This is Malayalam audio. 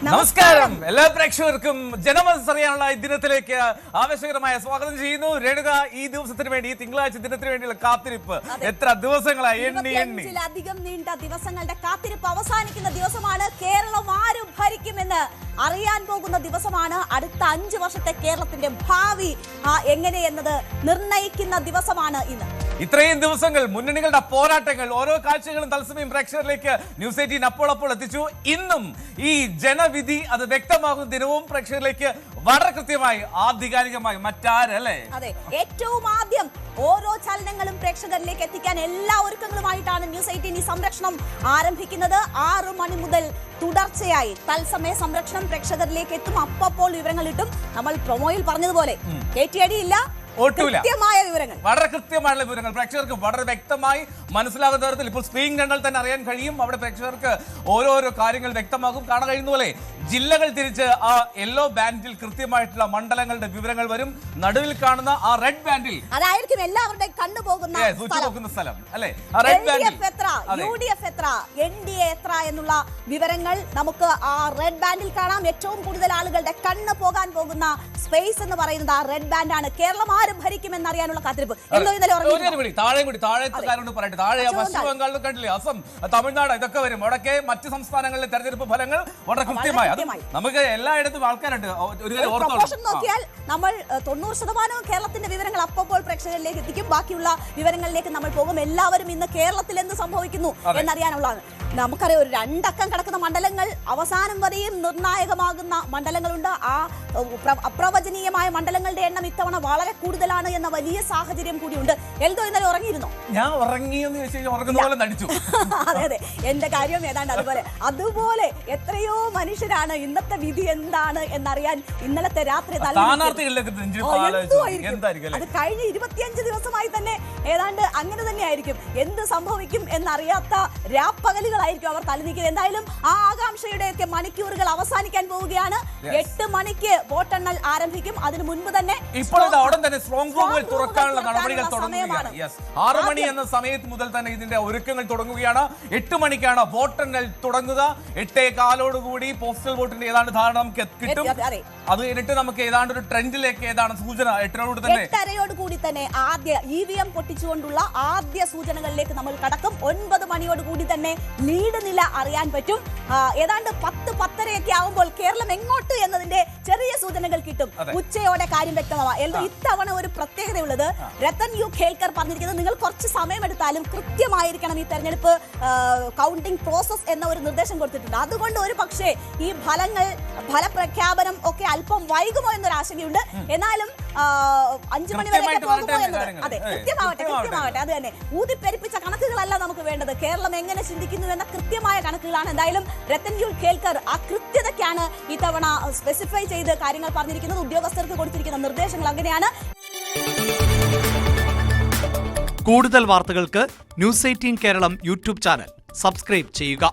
നമസ്കാരം എല്ലാ പ്രേക്ഷകർക്കും ജനമനസ്സറിയാനുള്ള ഈ ദിനത്തിലേക്ക് ആവേശകരമായ സ്വാഗതം ചെയ്യുന്നു. രേണുക, ഈ ദിവസത്തിന് വേണ്ടി, ഈ തിങ്കളാഴ്ച ദിനത്തിന് വേണ്ടിയുള്ള കാത്തിരിപ്പ് എത്ര ദിവസങ്ങളായി അധികം നീണ്ട ദിവസങ്ങളുടെ കാത്തിരിപ്പ് അവസാനിക്കുന്ന ദിവസമാണ്. കേരളം ആര് ഭരിക്കുമെന്ന് അറിയാൻ പോകുന്ന ദിവസമാണ്. അടുത്ത 5 വർഷത്തെ കേരളത്തിന്റെ ഭാവി എങ്ങനെയെന്നത് നിർണയിക്കുന്ന ദിവസമാണ് ഇന്ന്. ഇത്രയും ദിവസങ്ങൾ മുന്നണികളുടെ പോരാട്ടങ്ങൾ, ഓരോ കാഴ്ചകളും തത്സമയം പ്രേക്ഷകരിലേക്ക് ന്യൂസ് 18 അപ്പോൾ എത്തിച്ചു. ഇന്നും ഈ ജനവിധി അത് വ്യക്തമാകുന്ന ദിനവും പ്രേക്ഷകരിലേക്ക് വളരെ കൃത്യമായി ആധികാരികമായി മറ്റാരല്ലേ. അതെ, ഏറ്റവും ആദ്യം ഓരോ ചലനങ്ങളും പ്രേക്ഷകരിലേക്ക് എത്തിക്കാൻ എല്ലാ ഒരുക്കങ്ങളുമായിട്ടാണ് ന്യൂസ് 18 സംരക്ഷണം ആരംഭിക്കുന്നത്. 6 മണി മുതൽ തുടർച്ചയായി തത്സമയ സംരക്ഷണം പ്രേക്ഷകരിലേക്ക് എത്തും. അപ്പോൾ വിവരങ്ങൾ കിട്ടും. നമ്മൾ പ്രൊമോയിൽ പറഞ്ഞതുപോലെ കേറ്റിയടിയില്ല, കൃത്യമായ വിവരങ്ങൾ, വളരെ കൃത്യമായുള്ള വിവരങ്ങൾ പ്രേക്ഷകർക്ക് വളരെ വ്യക്തമായി മനസ്സിലാകുന്ന തരത്തിൽ ഇപ്പോൾ സ്ക്രീൻ കണ്ടാൽ തന്നെ അറിയാൻ കഴിയും. അവിടെ പ്രേക്ഷകർക്ക് ഓരോരോ കാര്യങ്ങൾ വ്യക്തമാകും. കാണാൻ കഴിയുന്ന പോലെ ജില്ലകൾ തിരിച്ച് ആ യെല്ലോ ബാൻഡിൽ കൃത്യമായിട്ടുള്ള മണ്ഡലങ്ങളുടെ വിവരങ്ങൾ വരും. നടുവിൽ കാണുന്ന ആ റെഡ് ബാൻഡിൽ അതായിരിക്കും എല്ലാവരുടെയും കണ്ണുപോകുന്ന സ്ഥലം അല്ലെ. NDA എത്ര എന്നുള്ള വിവരങ്ങൾ നമുക്ക് ആ റെഡ് ബാൻഡിൽ കാണാം. ഏറ്റവും കൂടുതൽ ആളുകളുടെ കണ്ണ് പോകാൻ പോകുന്ന സ്പേസ് എന്ന് പറയുന്നത് ആ റെഡ് ബാൻഡാണ്. കേരളം ആര് ഭരിക്കുമെന്ന് അറിയാനുള്ള കാത്തിരിപ്പ്. താഴെ പശ്ചിമ ബംഗാളിൽ കണ്ടില്ലേ, അസം, തമിഴ്നാട് ഇതൊക്കെ വരും. അവിടെയൊക്കെ മറ്റ് സംസ്ഥാനങ്ങളിലെ തെരഞ്ഞെടുപ്പ് ഫലങ്ങൾ വളരെ കൃത്യമായി. നമുക്ക് എല്ലായിടത്തും ആൾക്കാരുണ്ട്. നോക്കിയാൽ നമ്മൾ 90% കേരളത്തിന്റെ വിവരങ്ങൾ അപ്പോൾ പ്രേക്ഷകരിലേക്ക് എത്തിക്കും. ബാക്കിയുള്ള വിവരങ്ങളിലേക്ക് നമ്മൾ പോകും. എല്ലാവരും ഇന്ന് കേരളത്തിൽ എന്ത് സംഭവിക്കുന്നു എന്നറിയാനുള്ളതാണ്. നമുക്കറിയാം, ഒരു 2 അക്കം കിടക്കുന്ന മണ്ഡലങ്ങൾ, അവസാനം വരെയും നിർണായകമാകുന്ന മണ്ഡലങ്ങളുണ്ട്. ആ അപ്രവചനീയമായ മണ്ഡലങ്ങളുടെ എണ്ണം ഇത്തവണ വളരെ കൂടുതലാണ് എന്ന വലിയ സാഹചര്യം കൂടിയുണ്ട്. എൽദോ ഇന്നലെ ഉറങ്ങിയിരുന്നു? ഞാൻ ഉറങ്ങിയെന്ന് ചോദിച്ചാൽ ഉറങ്ങുന്ന പോലെ നടിച്ചു. അതെ, എന്റെ കാര്യം ഏതാണ്ട് അതുപോലെ എത്രയോ മനുഷ്യരാണ് ഇന്നത്തെ വിധി എന്താണ് എന്നറിയാൻ ഇന്നലത്തെ രാത്രി അത് കഴിഞ്ഞ 25 ദിവസമായി തന്നെ ഏതാണ്ട് അങ്ങനെ തന്നെ ആയിരിക്കും. എന്ത് സംഭവിക്കും എന്നറിയാത്ത രാപ്പകലുകളായിരിക്കും അവർ തലനീക്കുന്നത്. എന്തായാലും ആ ആകാംക്ഷയുടെയൊക്കെ മണിക്കൂറുകൾ അവസാനിക്കാൻ പോവുകയാണ്. 8 മണിക്ക് വോട്ടെണ്ണൽ ആരംഭിക്കും. അതിനു മുൻപ് തന്നെ സ്ട്രോങ് റൂമുകൾ തുറക്കാനുള്ള നടപടികൾ തുടങ്ങുകയാണ്. 6 മണി എന്ന സമയത്ത് മുതൽ തന്നെ ഇതിന്റെ ഒരുക്കങ്ങൾ തുടങ്ങുകയാണ്. 8 മണിക്കാണ് വോട്ടെണ്ണൽ തുടങ്ങുക. 8:15 പോസ്റ്റൽ വോട്ടിന്റെ ഏതാണ്ട് ധാരണ നമുക്ക് കിട്ടും. അത് കഴിഞ്ഞിട്ട് നമുക്ക് ഏതാണ്ട് ഒരു ട്രെൻഡിലേക്ക് ഏതാണ് സൂചന 8:30 തന്നെ ആദ്യ EVM പൊട്ടിച്ചുകൊണ്ടുള്ള ആദ്യ സൂചനകളിലേക്ക് നമ്മൾ കടക്കും. 9 മണിയോട് കൂടി തന്നെ ലീഡ് നില അറിയാൻ പറ്റും. ഏതാണ്ട് 10-10:30 ആവുമ്പോൾ കേരളം എങ്ങോട്ട് എന്നതിന്റെ ചെറിയ സൂചനകൾ കിട്ടും. ഉച്ചയോടെ കാര്യം വ്യക്തമാവാം. ഇത്തവണ ഒരു പ്രത്യേകതയുള്ളത്, രത്തൻ യു ഖേൽക്കർ പറഞ്ഞിരിക്കുന്നത്, നിങ്ങൾ കുറച്ച് സമയമെടുത്താലും കൃത്യമായിരിക്കണം ഈ തെരഞ്ഞെടുപ്പ് കൗണ്ടിംഗ് പ്രോസസ് എന്ന ഒരു നിർദ്ദേശം കൊടുത്തിട്ടുണ്ട്. അതുകൊണ്ട് ഒരു പക്ഷേ ഈ ഫലപ്രഖ്യാപനം ഒക്കെ അല്പം വൈകുമോ എന്നൊരു ആശങ്കയുണ്ട്. എന്നാലും 5 മണി വരെ പോകുമോ എന്നത്, അതെ, കൃത്യമാവട്ടെ. അത് തന്നെ ഊതിപ്പെരിപ്പിച്ച കണക്കുകളല്ല നമുക്ക് വേണ്ടത്. കേരളം എങ്ങനെ ചിന്തിക്കുന്നു എന്ന കൃത്യമായ കണക്കുകളാണ്. എന്തായാലും രത്തൻ യു ഖേൽക്കർ ആ കൃത്യതയ്ക്കാണ് ഇത്തവണ സ്പെസിഫൈ ചെയ്ത് കാര്യങ്ങൾ പറഞ്ഞിരിക്കുന്നത്. ഉദ്യോഗസ്ഥർക്ക് കൊടുത്തിരിക്കുന്ന നിർദ്ദേശങ്ങൾ അങ്ങനെയാണ്. കൂടുതൽ വാർത്തകൾക്ക് News 18 Keralam YouTube channel subscribe ചെയ്യുക.